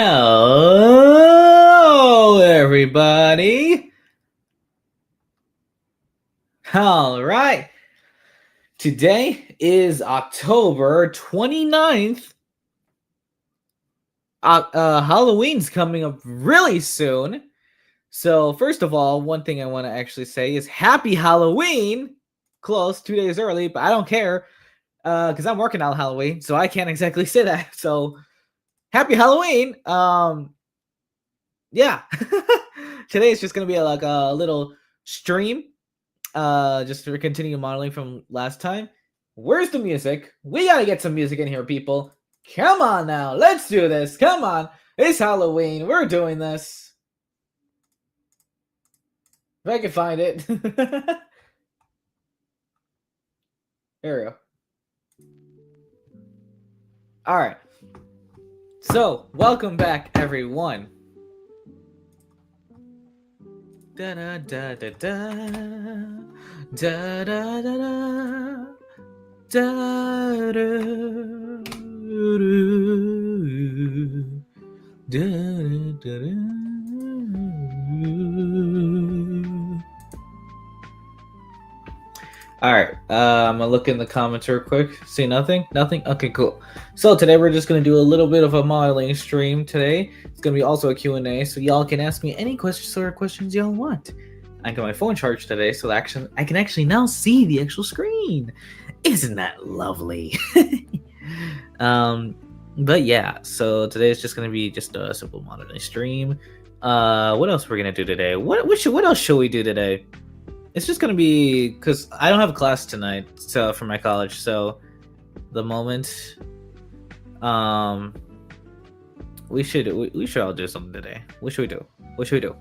Hello, everybody. All right. Today is October 29th. Halloween's coming up really soon. So, first of all, one thing I want to actually say is Happy Halloween. Close, 2 days early, but I don't care because I'm working on Halloween, so I can't exactly say that. So, Happy Halloween. Yeah. Today is just gonna be like a little stream. Just to continue modeling from last time. Where's the music? We gotta get some music in here, people. Come on now, let's do this. Come on. It's Halloween. We're doing this. If I can find it. There we go. Alright. So, welcome back, everyone. Da da da da da da da da da da da. All right, I'm gonna look in the comments real quick. See nothing? Nothing? Okay, cool. So today we're just gonna do a little bit of a modeling stream today. It's gonna be also a Q&A, so y'all can ask me any questions y'all want. I got my phone charged today, so I can actually now see the actual screen. Isn't that lovely? But yeah, so today is just gonna be just a simple modeling stream. What else we're gonna do today? What else should we do today? It's just gonna be because I don't have a class tonight, so for my college. So the moment, we should all do something today. What should we do? What should we do?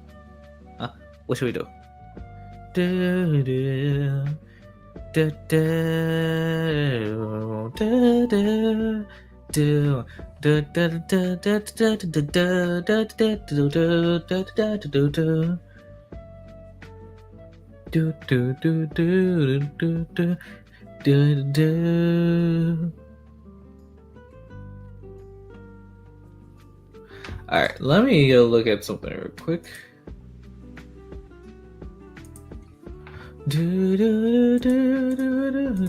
What should we do? Do do do do do do. Do do do do do do do do do do. Do do do do do do do do. All right, let me go look at something real quick. Do do do do do do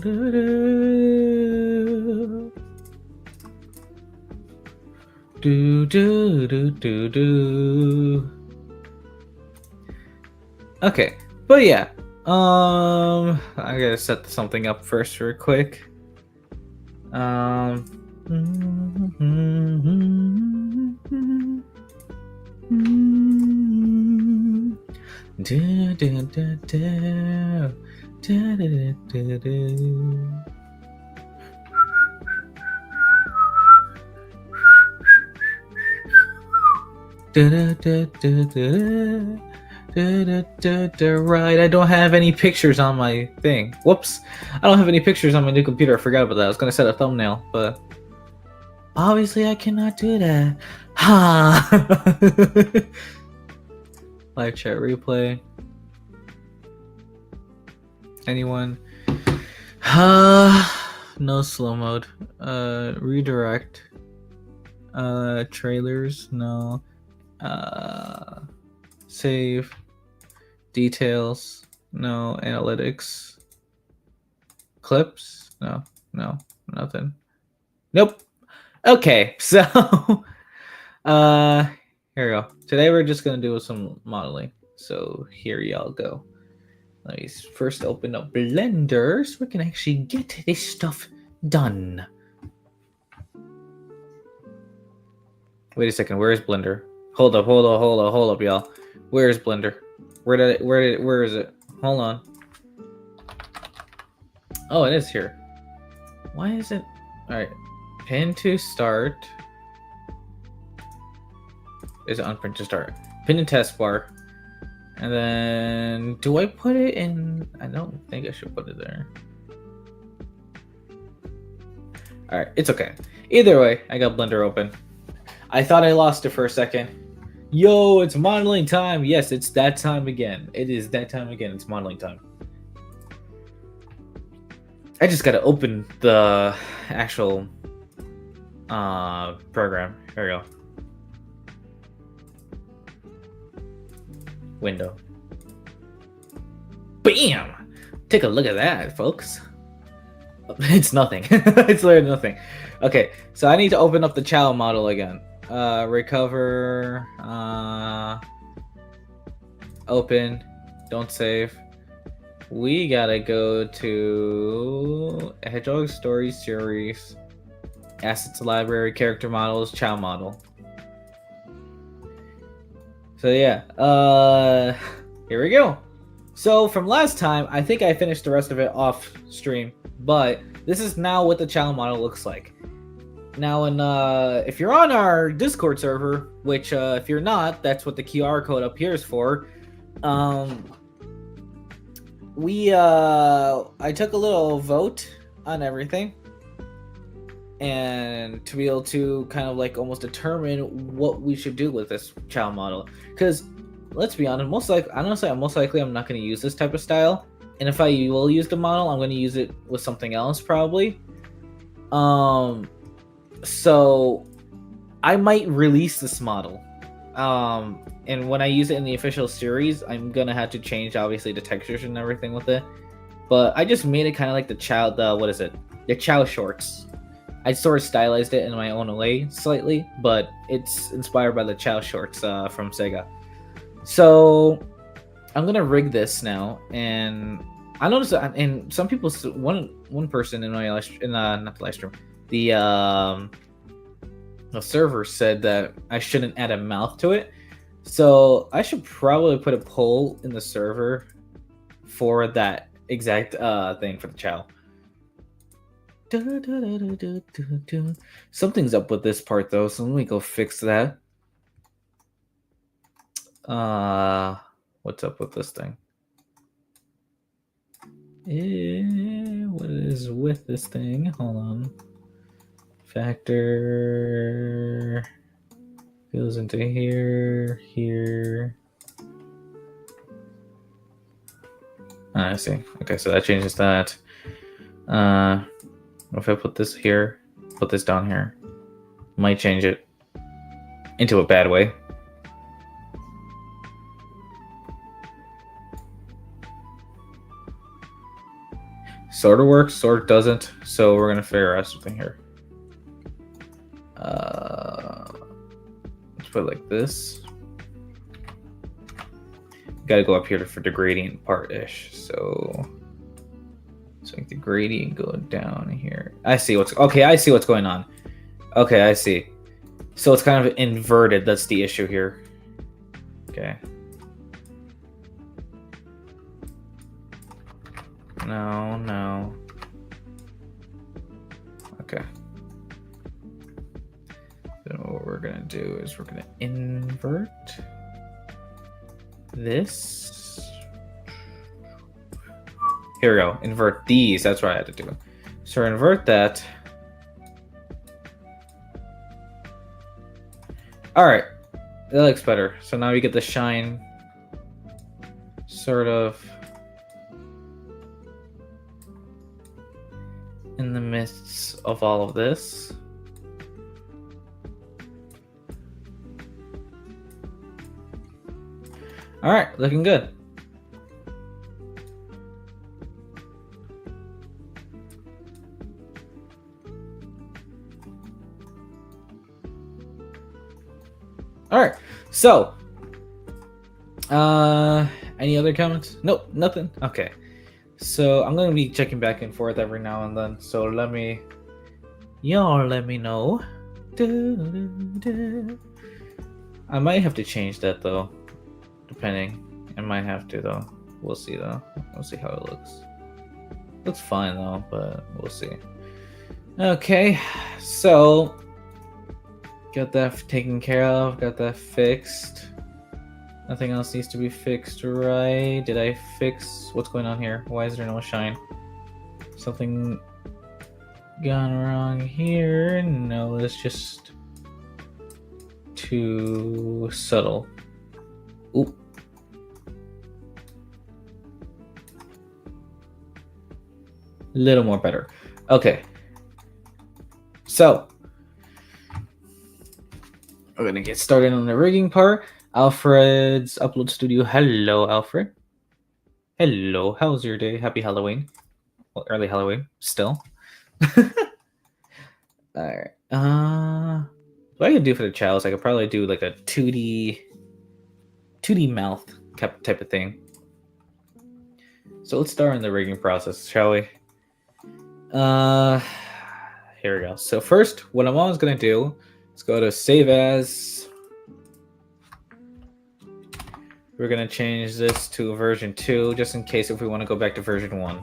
do do do do do. Okay. But yeah, I gotta set something up first real quick. Right, I don't have any pictures on my thing. Whoops. I don't have any pictures on my new computer. I forgot about that. I was gonna set a thumbnail, but obviously I cannot do that. Ha! Live chat replay. Anyone? No slow mode. Redirect. Trailers, no. Save. Details, no. Analytics, clips, no, nothing. Nope. Okay, so here we go. Today we're just gonna do some modeling. So here y'all go. Let me first open up Blender so we can actually get this stuff done. Wait a second, where is Blender? Hold up, y'all. Where is Blender? Where is it? Hold on. Oh, it is here. Why is it? All right. Pin to start. Is it on pin to start? Pin to test bar. And then, do I put it in? I don't think I should put it there. All right, it's okay. Either way, I got Blender open. I thought I lost it for a second. Yo, it's modeling time. Yes, it's that time again. It is that time again. It's modeling time. I just gotta open the actual program. Here we go. window. Bam! Take a look at that, folks. It's nothing. It's literally nothing. Okay, so I need to open up the Chow model again. Recover. Open. Don't save. We gotta go to Hedgehog Story Series. Assets Library, Character Models, Chow Model. So yeah, here we go. So from last time, I think I finished the rest of it off stream, but this is now what the Chow model looks like. Now, if you're on our Discord server, which if you're not, that's what the QR code up here is for. I took a little vote on everything, and to be able to kind of like almost determine what we should do with this Chow model, because let's be honest, most likely I'm not going to use this type of style, and if I will use the model, I'm going to use it with something else probably. So I might release this model, and when I use it in the official series, I'm gonna have to change obviously the textures and everything with it. But I just made it kind of like the Chow shorts. I sort of stylized it in my own way slightly, but it's inspired by the Chow shorts from Sega. So I'm gonna rig this now, and I noticed that, and some people, one person in my not the live stream, the server said that I shouldn't add a mouth to it. So I should probably put a poll in the server for that exact thing for the Chow. Something's up with this part though, so let me go fix that. What's up with this thing? What is with this thing? Hold on. Factor goes into here. I see. Okay, so that changes that. If I put this here, put this down here, might change it into a bad way. Sort of works, sort of doesn't. So we're gonna figure out something here. Let's put it like this. Gotta go up here for the gradient part-ish. So like the gradient go down here. I see what's going on. Okay, I see. So it's kind of inverted. That's the issue here. Okay. No. Okay. Then what we're gonna do is we're gonna invert this. Here we go. Invert these. That's what I had to do. So invert that. All right, that looks better. So now we get the shine, sort of, in the midst of all of this. All right, looking good. All right, so, any other comments? Nope, nothing. Okay, so I'm gonna be checking back and forth every now and then. So y'all let me know. I might have to change that though, depending. I might have to though. We'll see though. We'll see how it looks. Looks fine though, but we'll see. Okay, so. Got that taken care of, got that fixed. Nothing else needs to be fixed, right? Did I fix what's going on here? Why is there no shine? Something gone wrong here? No, it's just too subtle. Oop. Little more better. Okay. So we're gonna get started on the rigging part. Alfred's Upload Studio. Hello, Alfred. Hello. How was your day? Happy Halloween. Well, early Halloween still. Alright. What I could do for the chalice, I could probably do like a 2D mouth type of thing. So let's start in the rigging process, shall we? Here we go. So first, what I'm always gonna do is go to save as. We're gonna change this to version 2, just in case if we want to go back to version 1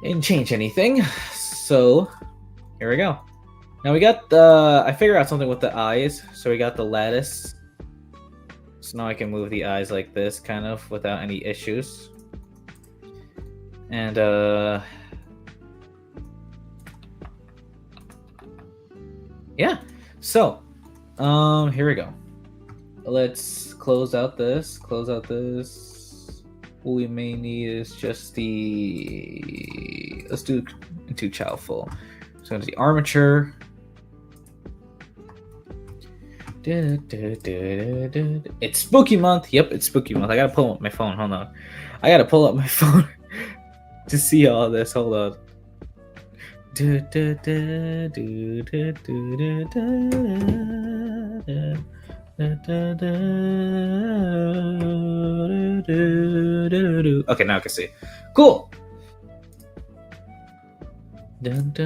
and change anything. So here we go. Now we got the. I figured out something with the eyes. So we got the lattice. So now I can move the eyes like this, kind of, without any issues. And yeah. So here we go. Let's close out this. What we may need is just the. Let's do into chow full. So the armature. It's spooky month. Yep, it's spooky month. I gotta pull up my phone. Hold on. I gotta pull up my phone to see all this. Hold on. Okay, now I can see. Cool. And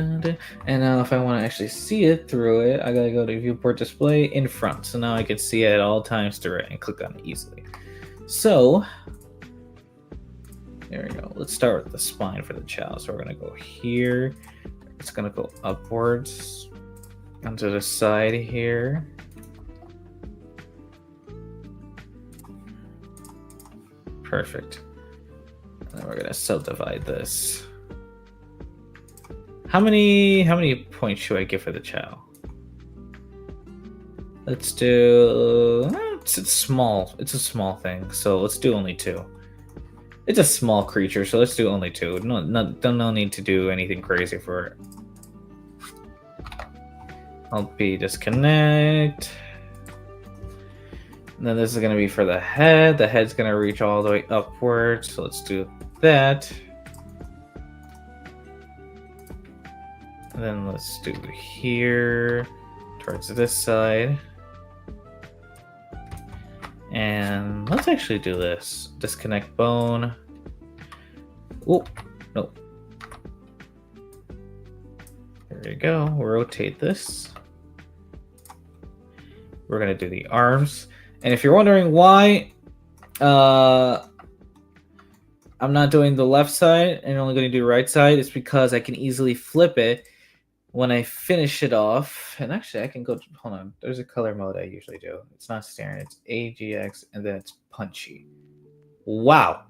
now if I want to actually see it through it, I gotta go to viewport display in front. So now I can see it at all times through it and click on it easily. So there we go. Let's start with the spine for the chow. So we're gonna go here. It's gonna go upwards onto the side here. Perfect. And then we're gonna subdivide this. How many points should I give for the chow? Let's do. It's small. It's a small thing, so let's do only 2. It's a small creature, so let's do only 2. No need to do anything crazy for it. LP disconnect. And then this is gonna be for the head. The head's gonna reach all the way upwards, so let's do that. And then let's do here towards this side. And let's actually do this. Disconnect bone. Oh, no. There we go. Rotate this. We're going to do the arms. And if you're wondering why I'm not doing the left side and only going to do right side, it's because I can easily flip it when I finish it off. And actually, I can go. Hold on. There's a color mode I usually do. It's not standard. It's AGX, and then it's punchy. Wow.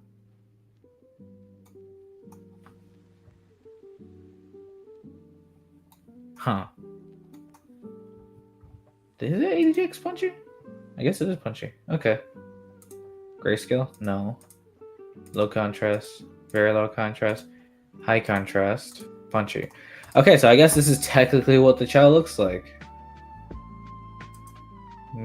Huh. Is it AGX punchy? I guess it is punchy. Okay. Grayscale? No. Low contrast. Very low contrast. High contrast. Punchy. Okay, so I guess this is technically what the chow looks like. I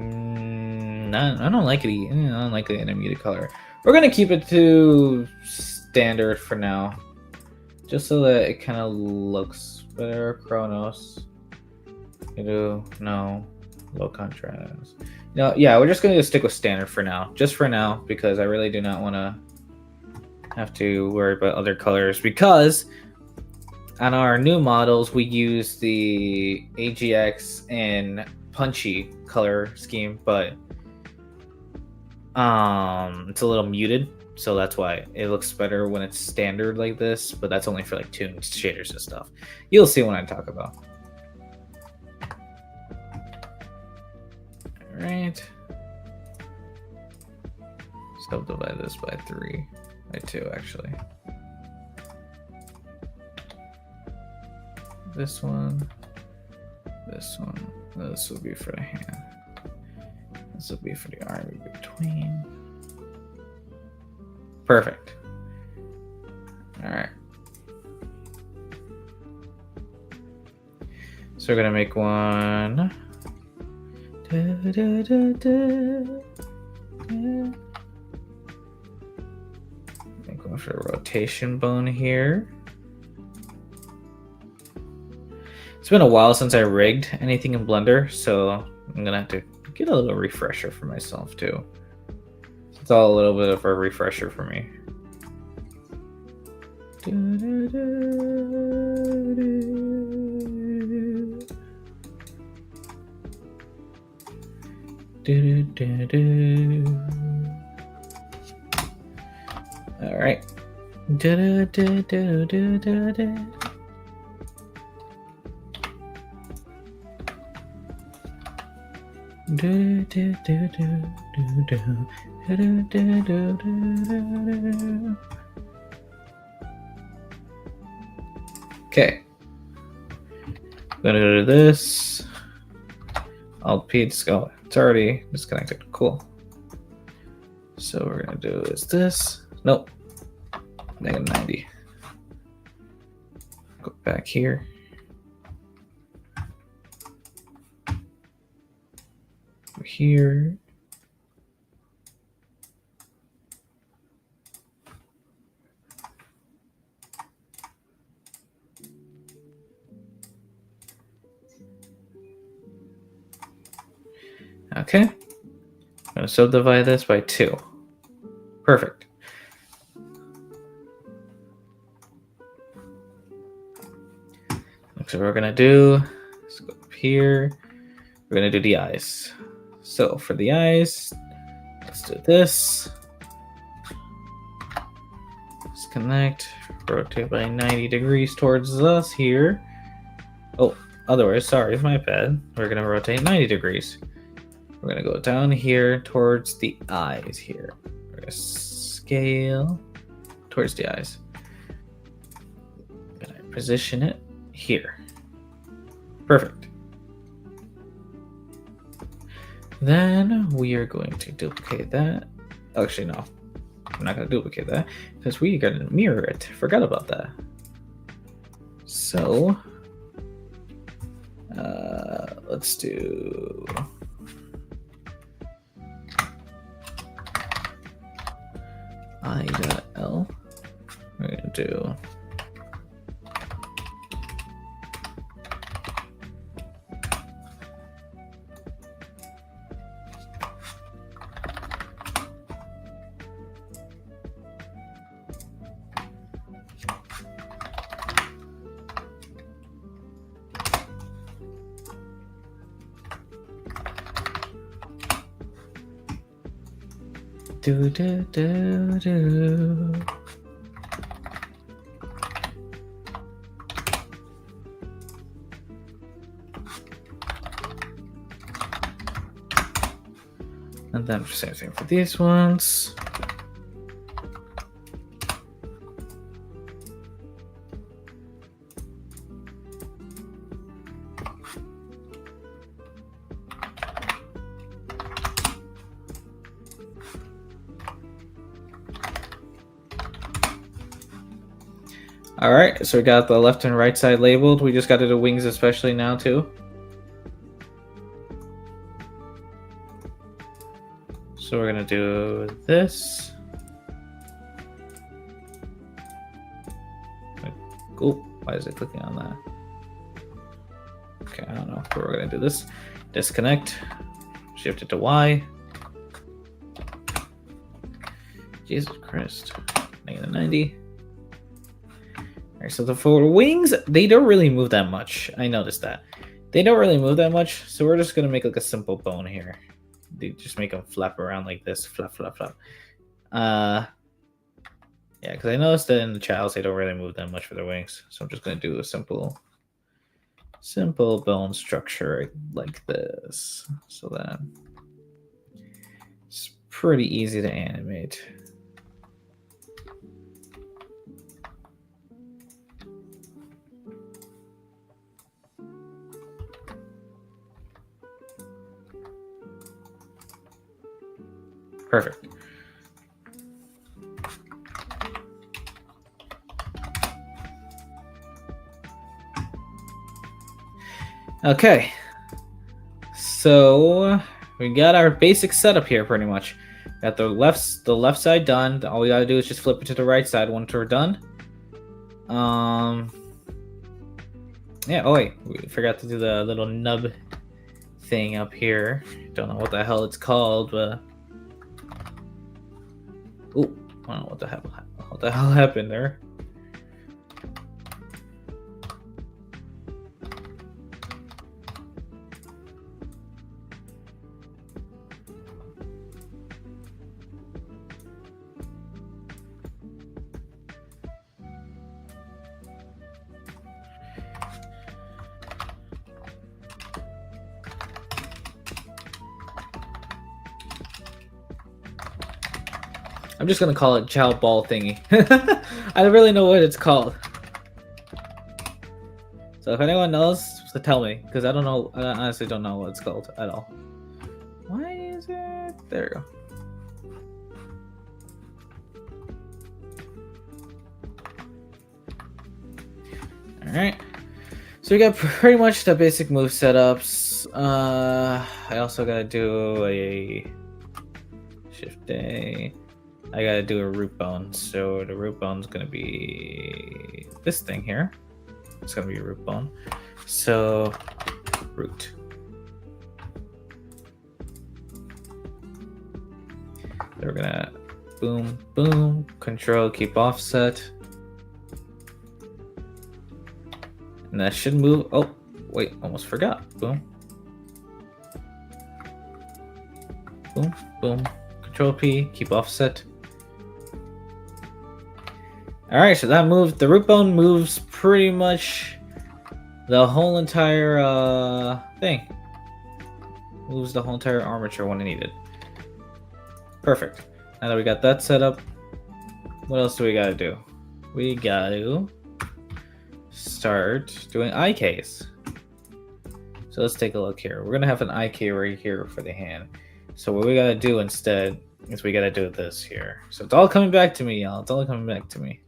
don't like it. I don't like it in a muted color. We're gonna keep it to standard for now, just so that it kind of looks better. Chronos. No low contrast. No, yeah, we're just gonna stick with standard for now, just for now, because I really do not want to have to worry about other colors, because on our new models, we use the AGX and punchy color scheme, but it's a little muted, so that's why it looks better when it's standard like this, but that's only for like tuned shaders and stuff. You'll see when I talk about. All right. Subdivide this by 3, by 2 actually. This one. This will be for the hand. This will be for the arm in between. Perfect. All right. So we're gonna make one. Yeah. I'm going for a rotation bone here. It's been a while since I rigged anything in Blender, so I'm gonna have to get a little refresher for myself too. It's all a little bit of a refresher for me. All right. Okay. I'm gonna go to this. Alt P, oh, it's already disconnected. Cool. So we're gonna do is this. Nope. -90. Go back here. Over here. Okay. I'm gonna subdivide this by 2. Perfect. So what we're gonna do, let's go up here. We're gonna do the eyes. So for the eyes, let's do this. Disconnect, rotate by 90 degrees towards us here. Oh, otherwise, sorry, my bad. We're gonna rotate 90 degrees. We're gonna go down here towards the eyes here. We're gonna scale towards the eyes. I'm gonna position it here. Perfect. Then we are going to duplicate that. Actually, no. I'm not going to duplicate that because we are going to mirror it. Forgot about that. So, let's do... I.L. We're going to do... Do do do do. And then same thing for these ones. All right, so we got the left and right side labeled. We just got to do wings especially now too. So we're gonna do this. Cool. Why is it clicking on that? Okay, I don't know. But we're gonna do this. Disconnect. Shift it to Y. Jesus Christ. -90. Alright, so the for wings, they don't really move that much. I noticed that. They don't really move that much, so we're just gonna make like a simple bone here. They just make them flap around like this. Flap, flap, flap. Yeah, because I noticed that in the Childs, they don't really move that much for their wings. So I'm just gonna do a simple bone structure like this. So that it's pretty easy to animate. Perfect. Okay. So we got our basic setup here pretty much. Got the left side done. All we gotta do is just flip it to the right side once we're done. Yeah. Oh wait, we forgot to do the little nub thing up here. Don't know what the hell it's called, but oh, I don't know what the hell happened there. I'm just gonna call it Chow Ball thingy. I don't really know what it's called. So if anyone knows, so tell me, because I don't know. I honestly don't know what it's called at all. Why is it? There we go. Alright. So we got pretty much the basic move setups. I also gotta do a shift A. I gotta do a root bone. So the root bone's gonna be this thing here. It's gonna be a root bone. So root. So we're gonna boom, boom, control, keep offset. And that should move. Oh, wait, almost forgot. Boom. Boom, boom. Control P, keep offset. Alright, so that moved. The root bone moves pretty much the whole entire thing. Moves the whole entire armature when needed. Perfect. Now that we got that set up, what else do we gotta do? We gotta start doing IKs. So let's take a look here. We're gonna have an IK right here for the hand. So what we gotta do instead is we gotta do this here. So it's all coming back to me, y'all. It's all coming back to me.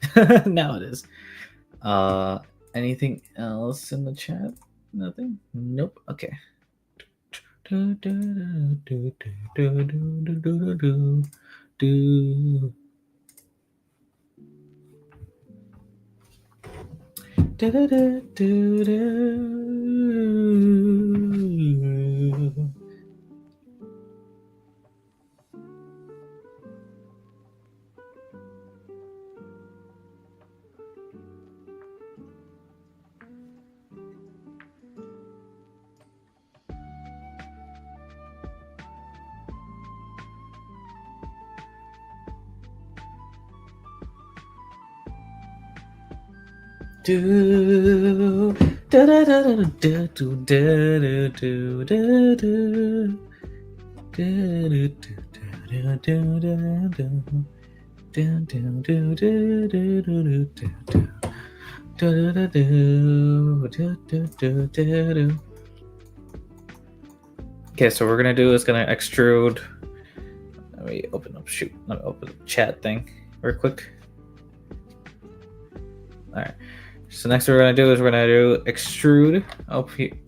Now it is. Anything else in the chat? Nothing? Nope. Okay. Do da da da da da do da do da do do do do. Okay, so what we're gonna do is gonna extrude. Let me open up. Let me open the chat thing real quick. All right. So next we're gonna do is we're gonna do extrude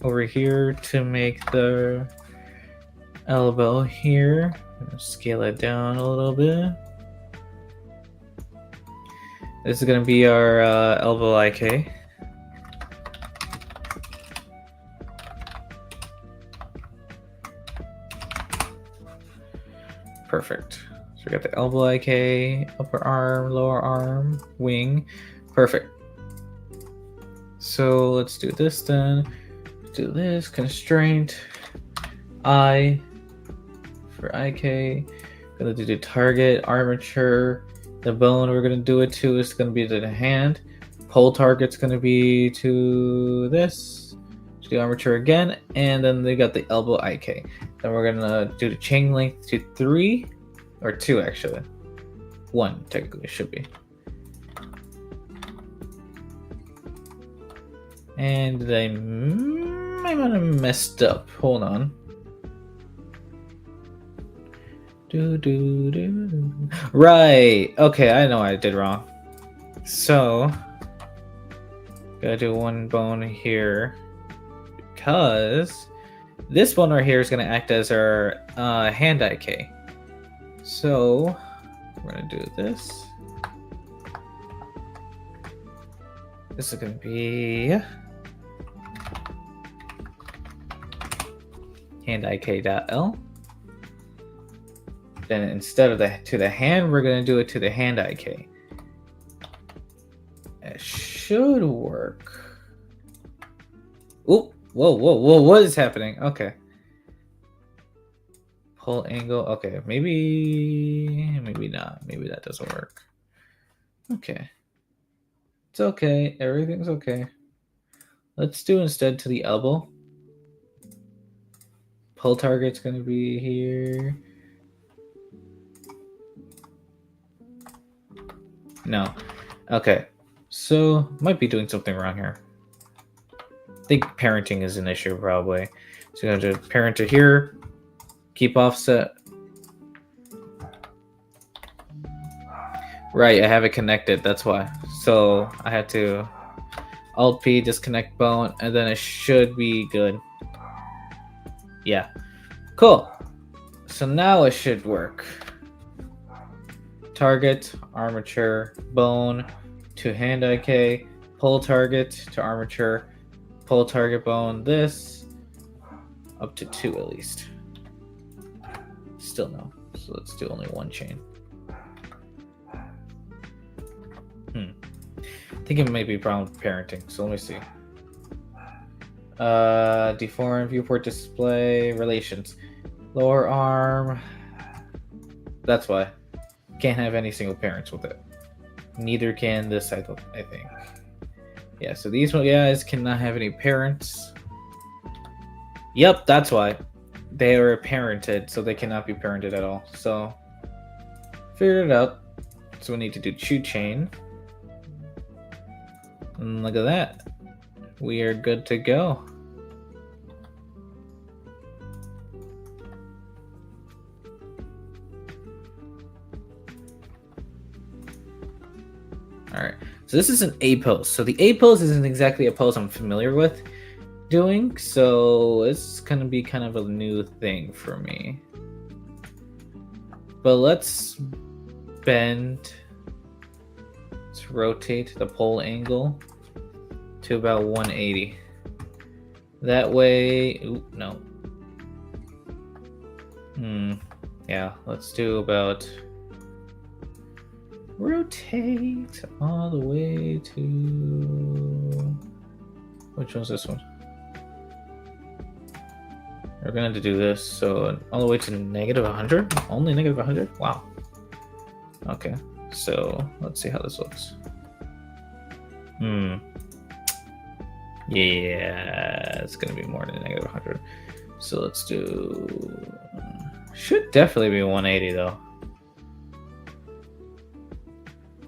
over here to make the elbow here. Scale it down a little bit. This is gonna be our elbow IK. Perfect. So we got the elbow IK, upper arm, lower arm, wing. Perfect. So let's do this then. Let's do this constraint I for IK. Gonna do the target armature. The bone we're gonna do it to is gonna be to the hand. Pole target's gonna be to this. To the armature again, and then they got the elbow IK. Then we're gonna do the chain length to 3 or 2 actually. 1 technically it should be. And I might have messed up. Hold on. Right. Okay, I know I did wrong. So, gotta do one bone here because this bone right here is gonna act as our hand IK. So we're gonna do this. This is gonna be hand ik.l. Then instead of to the hand, we're gonna do it to the hand ik. It should work. Oh, whoa, what is happening? Okay. Pull angle. Okay, maybe not. Maybe that doesn't work. Okay. It's okay. Everything's okay. Let's do instead to the elbow. Pull target's gonna be here. No. Okay. So might be doing something wrong here. I think parenting is an issue probably. So you're gonna do parent to here. Keep offset. Right, I have it connected, that's why. So I had to Alt P, disconnect bone, and then it should be good. Yeah. Cool. So now it should work. Target, armature, bone, to hand IK, pull target to armature, pull target bone, this, up to 2 at least. Still no. So let's do only one chain. I think it might be a problem with parenting, so let me see. Deform, viewport display, relations. Lower arm. That's why. Can't have any single parents with it. Neither can this side, I think. Yeah, so these guys cannot have any parents. Yep, that's why. They are parented, so they cannot be parented at all. So, figured it out. So we need to do chew chain. And look at that. We are good to go. Alright, so this is an A pose. So the A pose isn't exactly a pose I'm familiar with doing, so it's gonna be kind of a new thing for me. But let's bend, let's rotate the pole angle to about 180. That way, no. Yeah, let's do about, rotate all the way to, which one's this one? We're gonna have to do this, so all the way to negative 100? Only negative 100? Wow. Okay, so let's see how this looks. Yeah, it's gonna be more than negative 100. So let's do, should definitely be 180 though.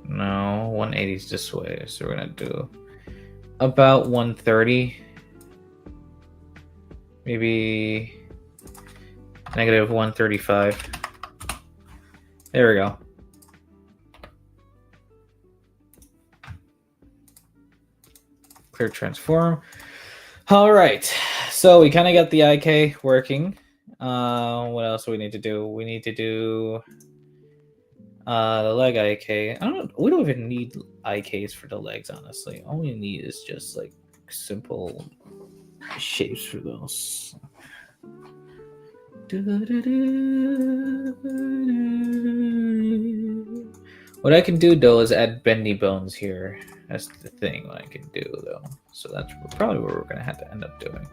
No, 180 is this way, so we're gonna do about 130. Maybe negative 135. There we go. Clear transform. All right, so we kind of got the IK working. What else do we need to do? We need to do the leg IK. We don't even need IKs for the legs, honestly. All we need is just like simple shapes for those. What I can do though is add bendy bones here. That's the thing what I can do though. So that's probably what we're gonna have to end up doing.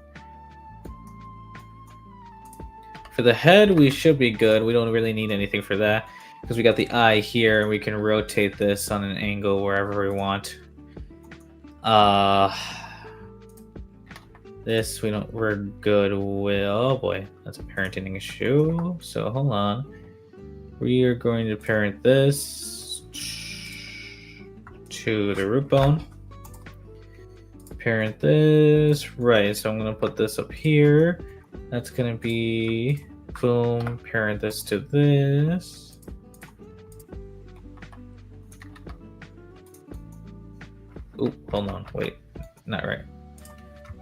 For the head, we should be good. We don't really need anything for that because we got the eye here and we can rotate this on an angle wherever we want. This we're good with. Oh boy, that's a parenting issue. So hold on. We are going to parent this to the root bone. Parent this, right? So I'm gonna put this up here. That's gonna be boom. Parent this to this. Oop, hold on, wait, not right.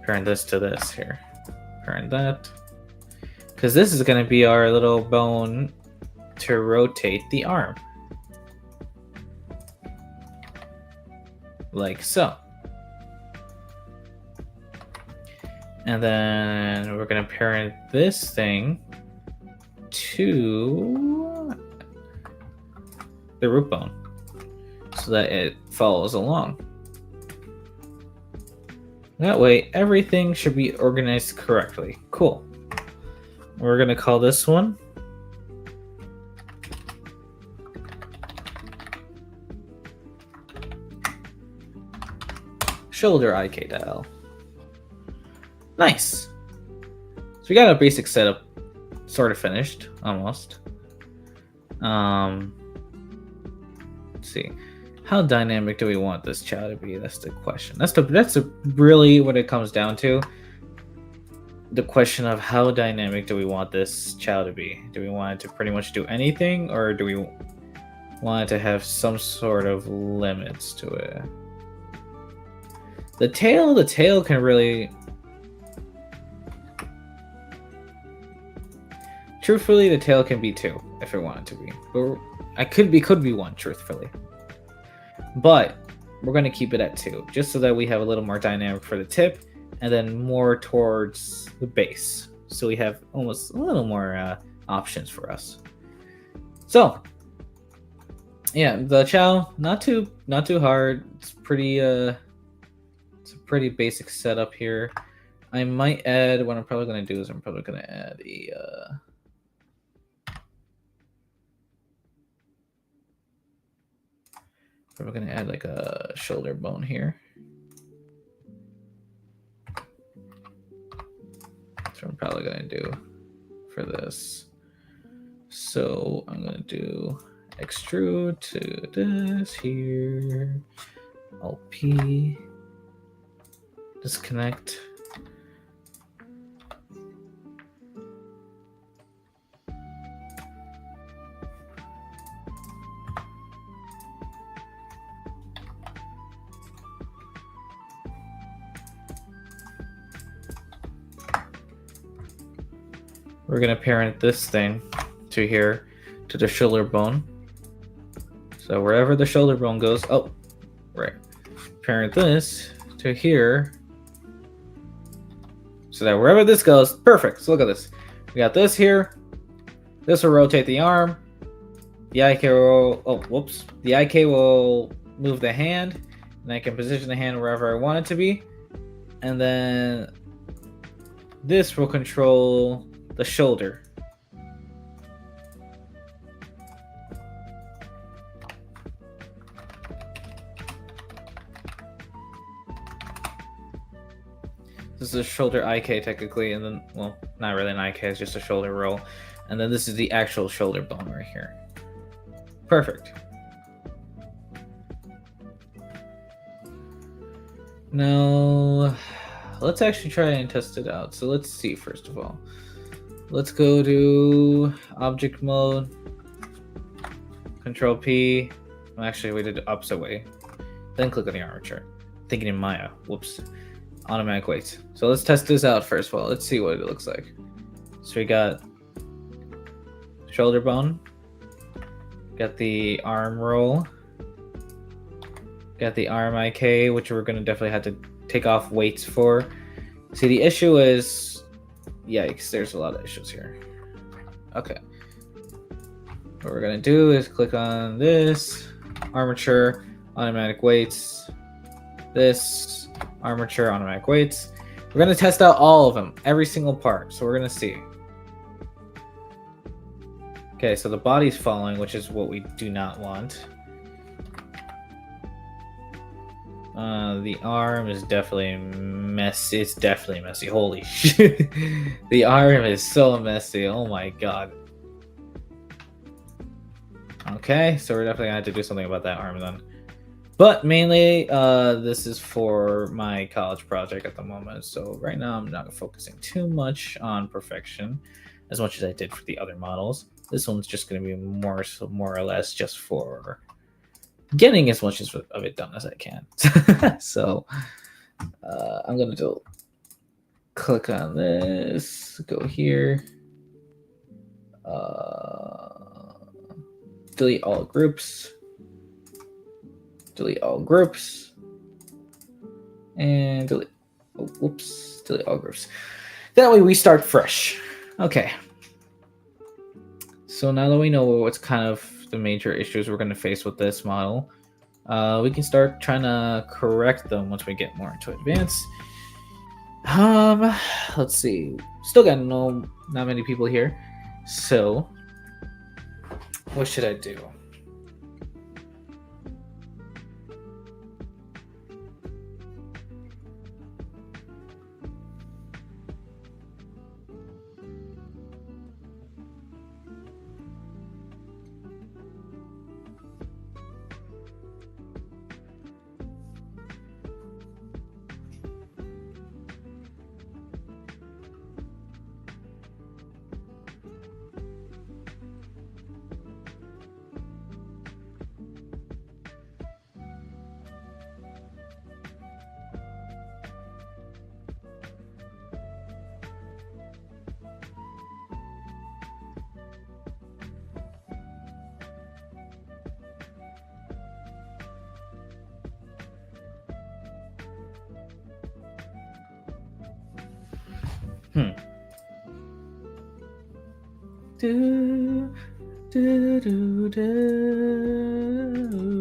Parent this to this here. Parent that. Because this is going to be our little bone to rotate the arm. Like so. And then we're going to parent this thing to the root bone so that it follows along. That way, everything should be organized correctly. Cool. We're going to call this one shoulder IK dial. Nice. So we got a basic setup sort of finished, almost. Let's see. How dynamic do we want this chow to be? That's the question. That's really what it comes down to. The question of how dynamic do we want this chow to be? Do we want it to pretty much do anything, or do we want it to have some sort of limits to it? The tail can really... Truthfully, the tail can be 2 if it wanted to be. But could be 1, truthfully. But we're going to keep it at 2, just so that we have a little more dynamic for the tip, and then more towards the base. So we have almost a little more options for us. So, yeah, the chow, not too hard. It's pretty it's a pretty basic setup here. I might add, what I'm probably going to do is I'm probably going to add a we're going to add like a shoulder bone here. That's what I'm probably going to do for this. So I'm going to do extrude to this here. LP. Disconnect. We're going to parent this thing to here, to the shoulder bone. So wherever the shoulder bone goes, oh, right. Parent this to here. So that wherever this goes, perfect. So look at this. We got this here. This will rotate the arm. The IK will, the IK will move the hand, and I can position the hand wherever I want it to be. And then this will control the shoulder. This is a shoulder IK technically, and then, well, not really an IK, it's just a shoulder roll. And then this is the actual shoulder bone right here. Perfect. Now, let's actually try and test it out. So let's see, first of all. Let's go to object mode, Control P. Well, actually, we did it opposite way. Then click on the armature. Thinking in Maya. Whoops. Automatic weights. So let's test this out first of all. Let's see what it looks like. So we got shoulder bone. Got the arm roll. Got the arm IK, which we're going to definitely have to take off weights for. See, the issue is... Yikes, there's a lot of issues here. Okay. What we're going to do is click on this. Armature, automatic weights. This, armature, automatic weights. We're going to test out all of them, every single part. So we're going to see. Okay, so the body's falling, which is what we do not want. The arm is definitely messy. It's definitely messy. Holy shit. The arm is so messy. Oh my god. Okay, so we're definitely going to have to do something about that arm then. But mainly, this is for my college project at the moment. So right now, I'm not focusing too much on perfection as much as I did for the other models. This one's just going to be more or less just for getting as much of it done as I can. So I'm going to click on this, go here. delete all groups, delete all groups, and delete. Oh, whoops, delete all groups. That way we start fresh. Okay. So now that we know what's kind of the major issues we're going to face with this model, we can start trying to correct them once we get more into advanced. Let's see. Still got not many people here. So, what should I do? Do, do, do, do.